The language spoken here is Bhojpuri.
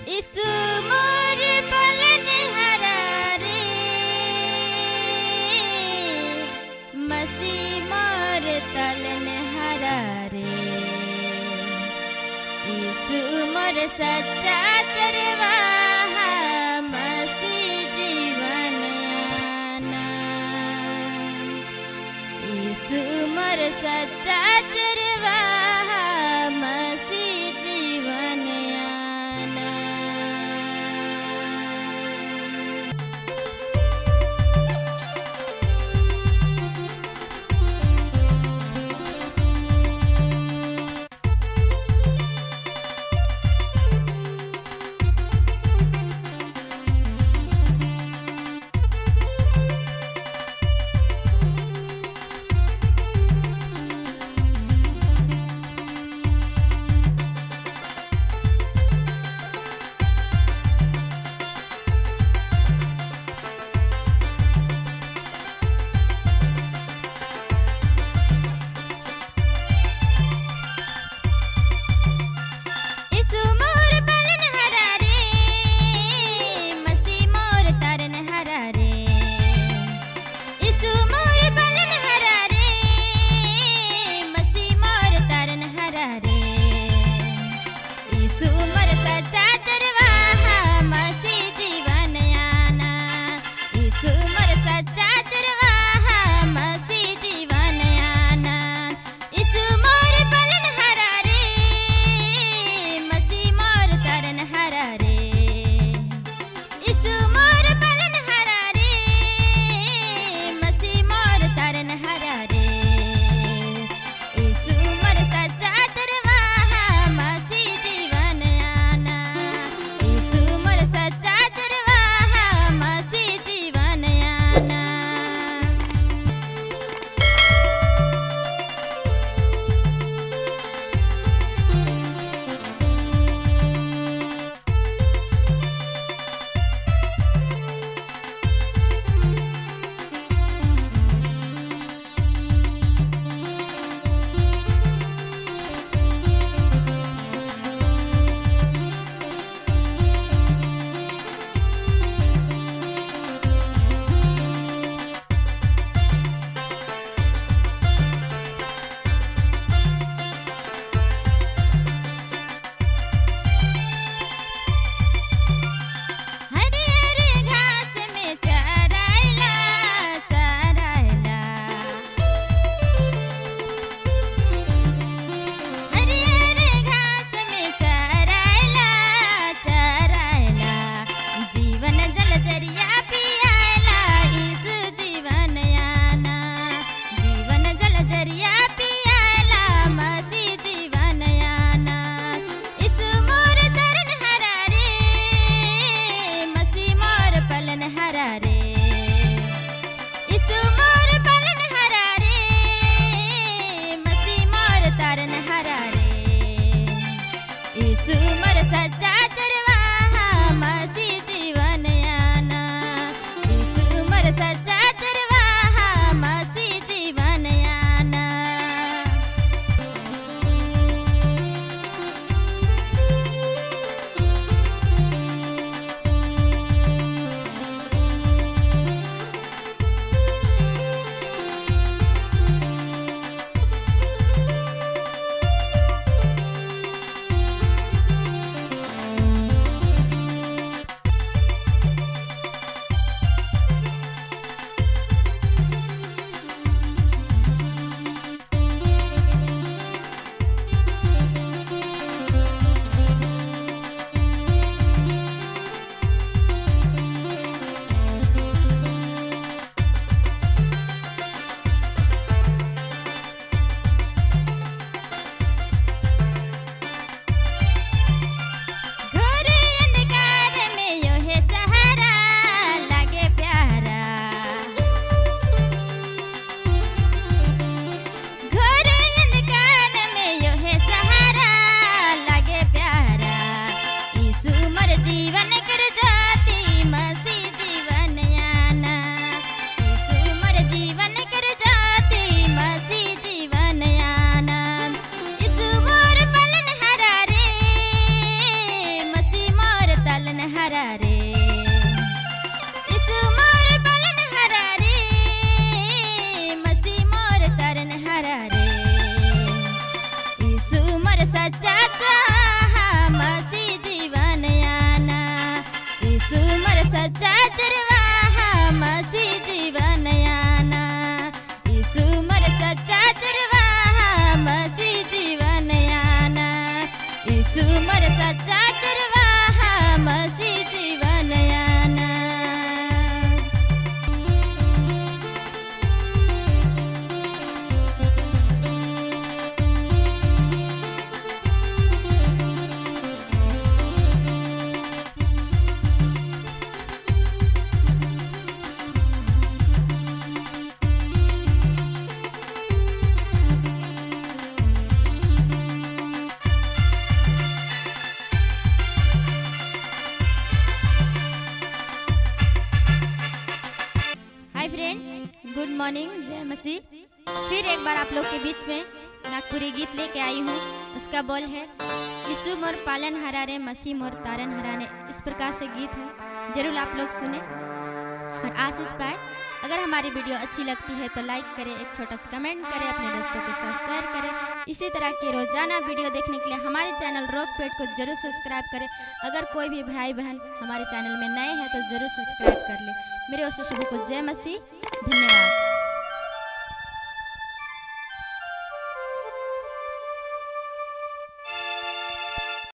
यीशु मोर पालनहारा रे, मसीह मोर तालनहारा रे। यीशु मोर सच्चा चरवाहा, मसीह जीवन आना। यीशु मोर सच्चा चरवाहा, मसीह जीवन आना। यीशु मोर सच्चा चरवाहा, मसीह जीवन आना। यीशु मोर सच्चा चरवाहा, मसीह जीवन आना। गुड मॉर्निंग, जय मसीह। फिर एक बार आप लोग के बीच में नागपुरी गीत लेके आई हूँ। उसका बोल है, यीशु मोर पालन हरा रे, मसीह मोर तारन हरा रे। इस प्रकार से गीत है, जरूर आप लोग सुने और आशीष पाए। अगर हमारी वीडियो अच्छी लगती है तो लाइक करें, एक छोटा सा कमेंट करें, अपने दोस्तों के साथ शेयर करें। इसी तरह के रोजाना वीडियो देखने के लिए हमारे चैनल रॉकपेट को जरूर सब्सक्राइब करें। अगर कोई भी भाई बहन हमारे चैनल में नए हैं तो जरूर सब्सक्राइब कर ले। मेरे ओर से सभी को जय मसीह, धन्यवाद।